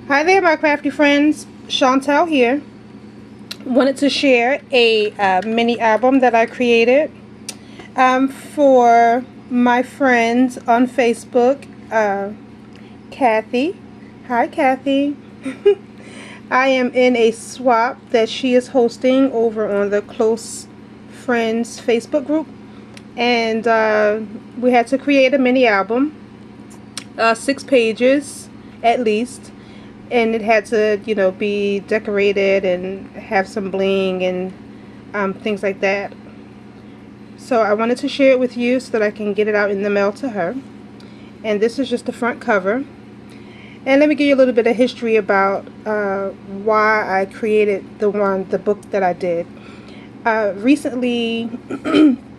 Hi there, my crafty friends. Chantel here. Wanted to share a mini album that I created for my friends on Facebook. Kathy. Hi, Kathy. I am in a swap that she is hosting over on the Close Friends Facebook group. And we had to create a mini album. 6 pages at least. And it had to, be decorated and have some bling and things like that. So I wanted to share it with you so that I can get it out in the mail to her. And this is just the front cover. And let me give you a little bit of history about why I created the book that I did. Recently,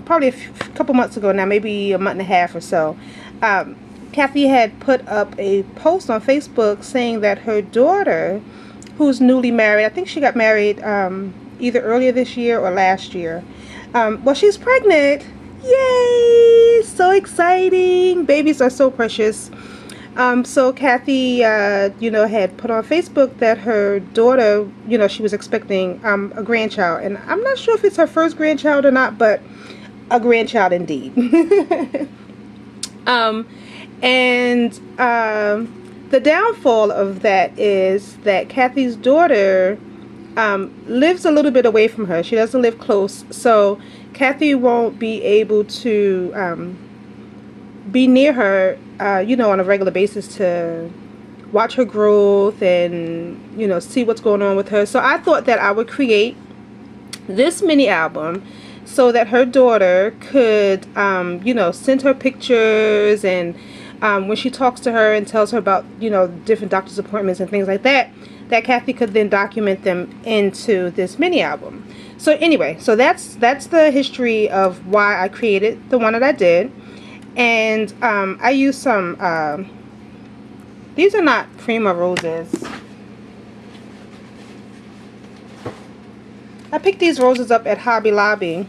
probably a couple months ago now, maybe a month and a half or so, Kathy had put up a post on Facebook saying that her daughter, who's newly married, I think she got married either earlier this year or last year. Well, she's pregnant. Yay! So exciting. Babies are so precious. So Kathy, had put on Facebook that her daughter, she was expecting a grandchild. And I'm not sure if it's her first grandchild or not, but a grandchild indeed. And the downfall of that is that Kathy's daughter lives a little bit away from her. She doesn't live close, so Kathy won't be able to be near her, on a regular basis to watch her growth and, see what's going on with her. So I thought that I would create this mini album so that her daughter could, send her pictures and when she talks to her and tells her about, different doctor's appointments and things like that, that Kathy could then document them into this mini album. So anyway, so that's the history of why I created the one that I did. And I used some, these are not Prima roses. I picked these roses up at Hobby Lobby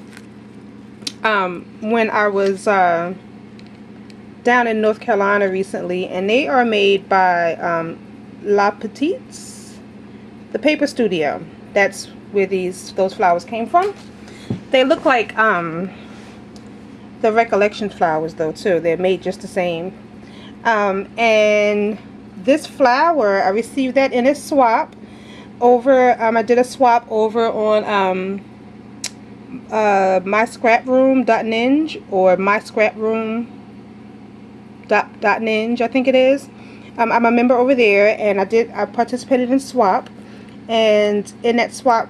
when I was down in North Carolina recently, and they are made by La Petites, the paper studio. That's where those flowers came from. They look like the Recollection flowers though too. They're made just the same. And this flower, I received that in a swap over. I did a swap over on myscraproom.ninja or myscraproom.ninja, I think it is. I'm a member over there, and I participated in swap, and in that swap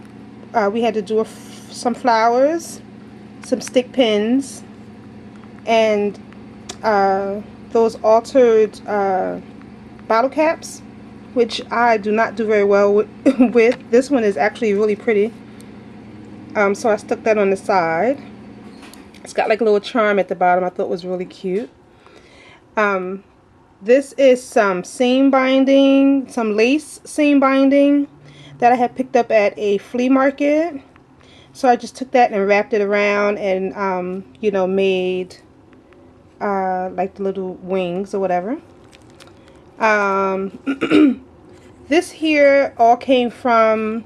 we had to do some flowers, some stick pins, and those altered bottle caps, which I do not do very well with. This one is actually really pretty. So I stuck that on the side. It's got like a little charm at the bottom. I thought it was really cute. This is some seam binding, some lace seam binding that I had picked up at a flea market. So I just took that and wrapped it around and, made like the little wings or whatever. This here all came from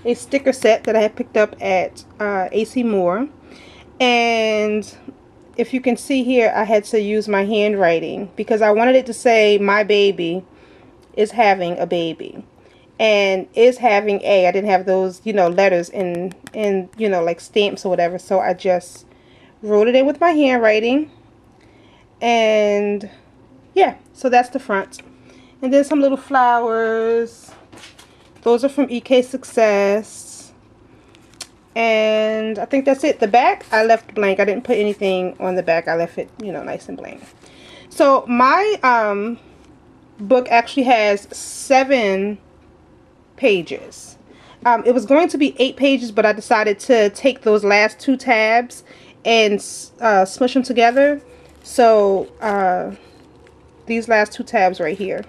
a sticker set that I had picked up at AC Moore. And if you can see here, I had to use my handwriting because I wanted it to say my baby is having a baby, and is having a, I didn't have those letters in like stamps or whatever, so I just wrote it in with my handwriting. And yeah, so that's the front. And then some little flowers. Those are from EK Success. And I think that's it. The back I left blank. I didn't put anything on the back. I left it, nice and blank. So my book actually has 7 pages. It was going to be 8 pages, but I decided to take those last 2 tabs and smush them together. So these last 2 tabs right here,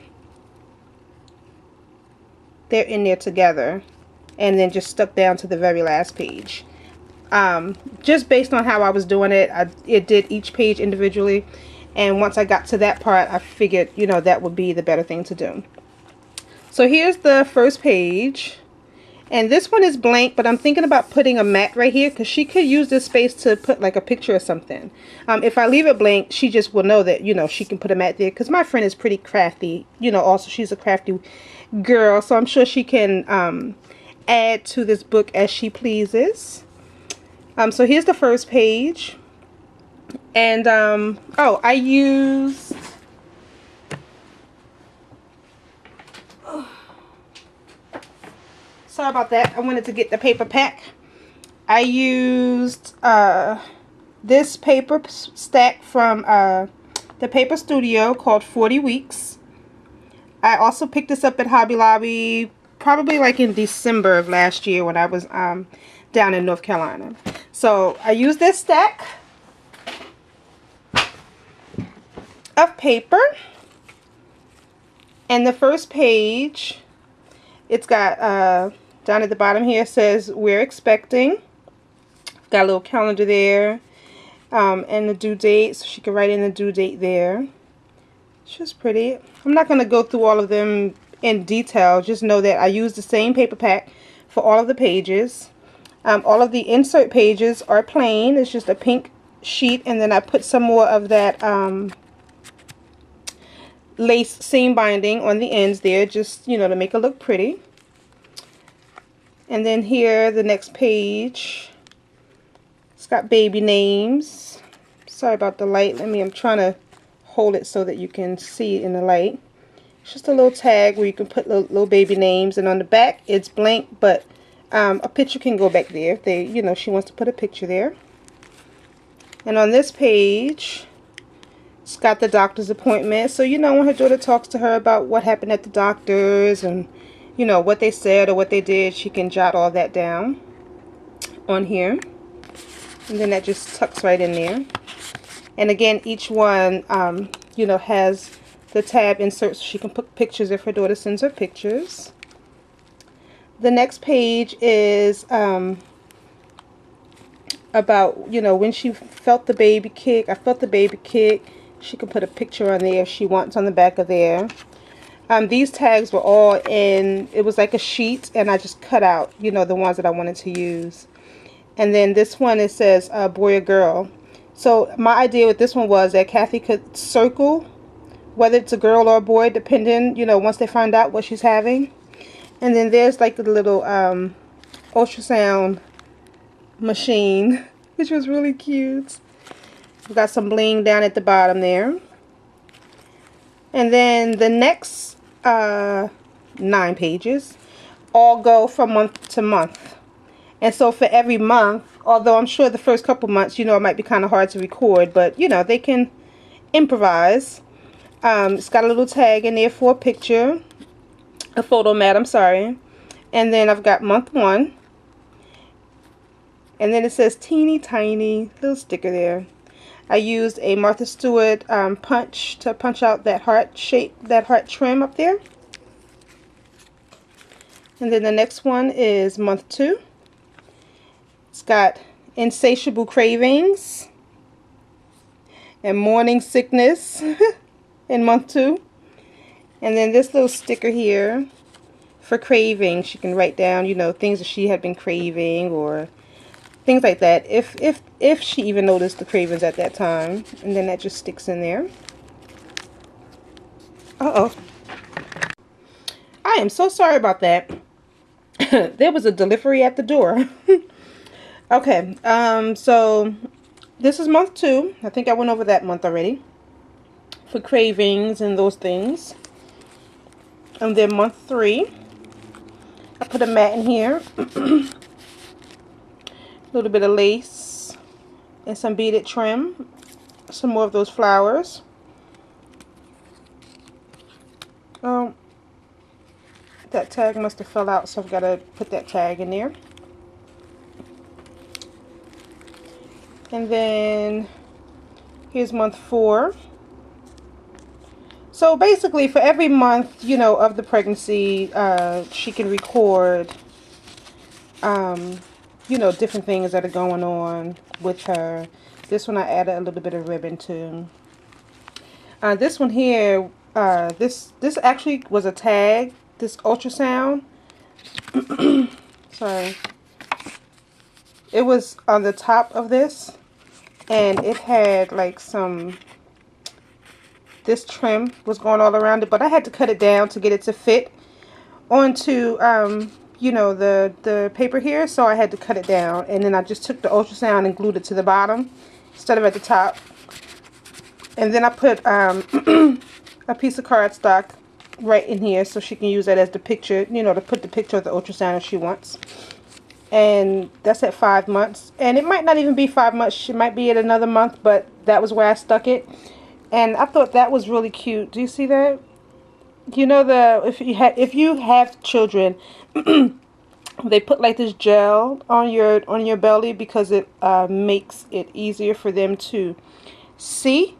they're in there together, and then just stuck down to the very last page. Just based on how I was doing it, it did each page individually, and once I got to that part, I figured, that would be the better thing to do. So here's the first page. And this one is blank, but I'm thinking about putting a mat right here because she could use this space to put like a picture or something. If I leave it blank, she just will know that, you know, she can put a mat there because my friend is pretty crafty. You know, also she's a crafty girl, so I'm sure she can add to this book as she pleases. So here's the first page. And, oh, I used... Sorry about that. I wanted to get the paper pack. I used this paper stack from the Paper Studio called 40 Weeks. I also picked this up at Hobby Lobby probably like in December of last year when I was down in North Carolina. So I used this stack of paper. And the first page, it's got down at the bottom here, it says we're expecting. Got a little calendar there, and the due date, so she can write in the due date there. It's just pretty. I'm not going to go through all of them in detail. Just know that I used the same paper pack for all of the pages. All of the insert pages are plain. It's just a pink sheet, and then I put some more of that lace seam binding on the ends there, just, you know, to make it look pretty. And then here, the next page, it's got baby names. Sorry about the light. I'm trying to hold it so that you can see it in the light. It's just a little tag where you can put little baby names. And on the back, it's blank, but a picture can go back there if they, you know, she wants to put a picture there. And on this page, it's got the doctor's appointment. So, you know, when her daughter talks to her about what happened at the doctor's and, you know, what they said or what they did, she can jot all that down on here. And then that just tucks right in there. And again, each one, you know, has the tab insert so she can put pictures if her daughter sends her pictures. The next page is about, you know, when she felt the baby kick. I felt the baby kick. She can put a picture on there if she wants on the back of there. These tags were all in, it was like a sheet, and I just cut out, you know, the ones that I wanted to use. And then this one, it says boy or girl. So my idea with this one was that Kathy could circle whether it's a girl or a boy, depending, you know, once they find out what she's having. And then there's like the little ultrasound machine, which was really cute. We've got some bling down at the bottom there. And then the next 9 pages all go from month to month. And so for every month, although I'm sure the first couple months, you know, it might be kind of hard to record, but, you know, they can improvise. It's got a little tag in there for a picture, a photo mat, I'm sorry. And then I've got month 1. And then it says teeny tiny little sticker there. I used a Martha Stewart punch to punch out that heart shape, that heart trim up there. And then the next one is month 2. It's got insatiable cravings and morning sickness in month 2. And then this little sticker here for craving. She can write down, you know, things that she had been craving or things like that, if she even noticed the cravings at that time. And then that just sticks in there. Uh-oh. I am so sorry about that. There was a delivery at the door. Okay, so this is month 2. I think I went over that month already for cravings and those things. And then month 3, I put a mat in here. A little bit of lace and some beaded trim, some more of those flowers. That tag must have fell out, so I've got to put that tag in there. And then here's month 4. So basically for every month, you know, of the pregnancy, she can record you know, different things that are going on with her. This one I added a little bit of ribbon to. This one here, this actually was a tag this ultrasound. Sorry. It was on the top of this, and it had like this trim was going all around it, but I had to cut it down to get it to fit onto you know, the paper here, so I had to cut it down, and then I just took the ultrasound and glued it to the bottom instead of at the top. And then I put a piece of cardstock right in here so she can use that as the picture, you know, to put the picture of the ultrasound if she wants. And that's at 5 months, and it might not even be 5 months, it might be at another month, but that was where I stuck it. And I thought that was really cute. Do you see that? You know, if you have children, they put like this gel on your belly because it makes it easier for them to see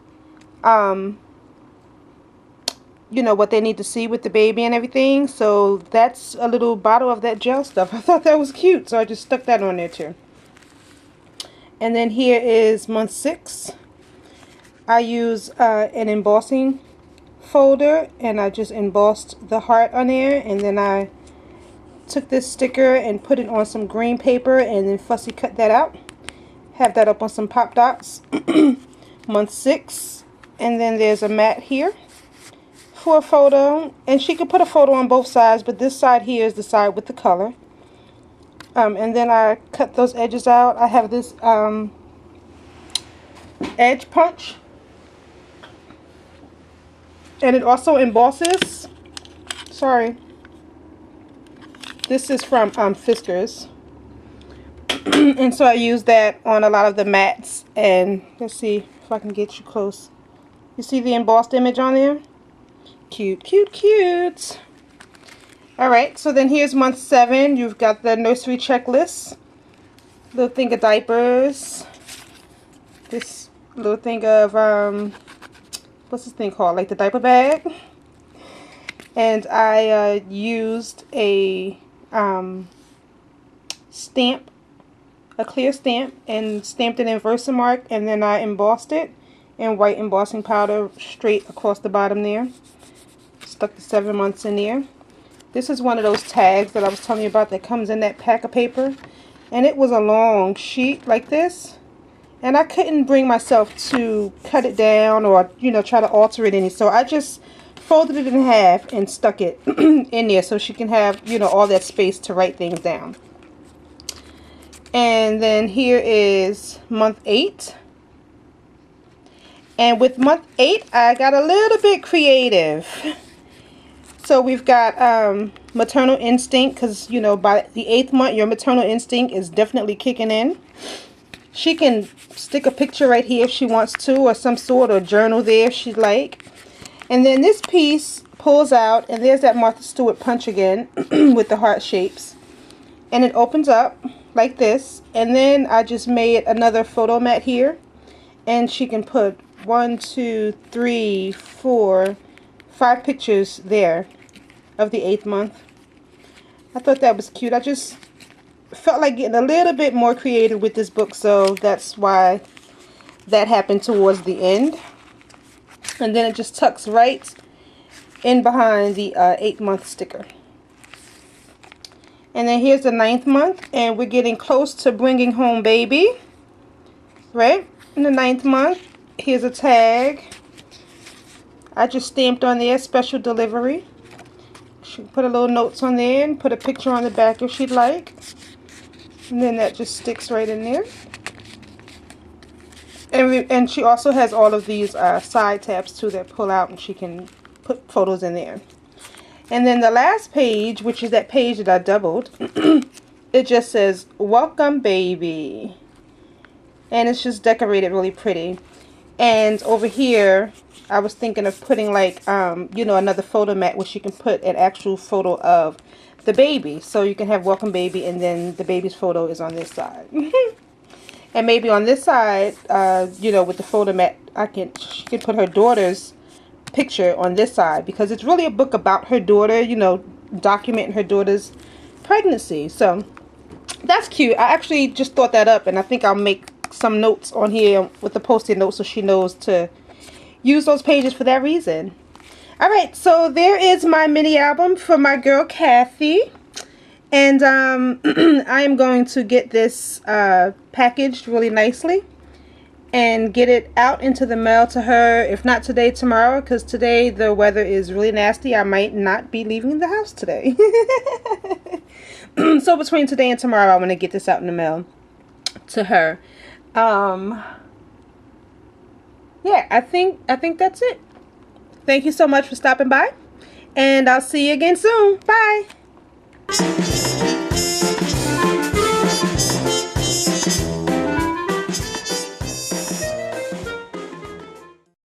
you know, what they need to see with the baby and everything. So that's a little bottle of that gel stuff. I thought that was cute, so I just stuck that on there too. And then here is month 6. I use an embossing folder, and I just embossed the heart on there, and then I took this sticker and put it on some green paper and then fussy cut that out. Have that up on some pop dots. Month 6. And then there's a mat here for a photo, and she could put a photo on both sides, but this side here is the side with the color. And then I cut those edges out. I have this edge punch, and it also embosses. Sorry, this is from Fiskars. And so I use that on a lot of the mats. And let's see if I can get you close. You see the embossed image on there? Cute, cute, cute. Alright, so then here's month 7. You've got the nursery checklist. Little thing of diapers. This little thing of, what's this thing called? Like the diaper bag. And I used a stamp, a clear stamp, and stamped it in Versamark, and then I embossed it in white embossing powder straight across the bottom there. Stuck the 7 months in there. This is one of those tags that I was telling you about that comes in that pack of paper, and it was a long sheet like this, and I couldn't bring myself to cut it down or, you know, try to alter it any, so I just folded it in half and stuck it in there so she can have, you know, all that space to write things down. And then here is month 8. And with month 8, I got a little bit creative. So we've got maternal instinct, because, you know, by the 8th month, your maternal instinct is definitely kicking in. She can stick a picture right here if she wants to, or some sort of journal there if she'd like. And then this piece pulls out, and there's that Martha Stewart punch again with the heart shapes. And it opens up like this. And then I just made another photo mat here. And she can put 1, 2, 3, 4, 5 pictures there of the 8th month. I thought that was cute. I just felt like getting a little bit more creative with this book, so that's why that happened towards the end. And then it just tucks right in behind the 8th month sticker. And then here's the 9th month, and we're getting close to bringing home baby, right? In the 9th month, here's a tag. I just stamped on there, special delivery. She put a little notes on there and put a picture on the back if she'd like. And then that just sticks right in there. And she also has all of these side tabs too that pull out, and she can put photos in there. And then the last page, which is that page that I doubled, it just says, "Welcome, baby." And it's just decorated really pretty. And over here, I was thinking of putting like, you know, another photo mat where she can put an actual photo of the baby. So you can have welcome baby, and then the baby's photo is on this side. And maybe on this side, you know, with the photo mat, she can put her daughter's picture on this side, because it's really a book about her daughter, you know, documenting her daughter's pregnancy. So that's cute. I actually just thought that up, and I think I'll make some notes on here with the post-it notes so she knows to use those pages for that reason. All right, so there is my mini album for my girl Kathy. And I am going to get this packaged really nicely and get it out into the mail to her, if not today, tomorrow, because today the weather is really nasty. I might not be leaving the house today. So between today and tomorrow, I want to get this out in the mail to her. Yeah, I think that's it. Thank you so much for stopping by, and I'll see you again soon. Bye.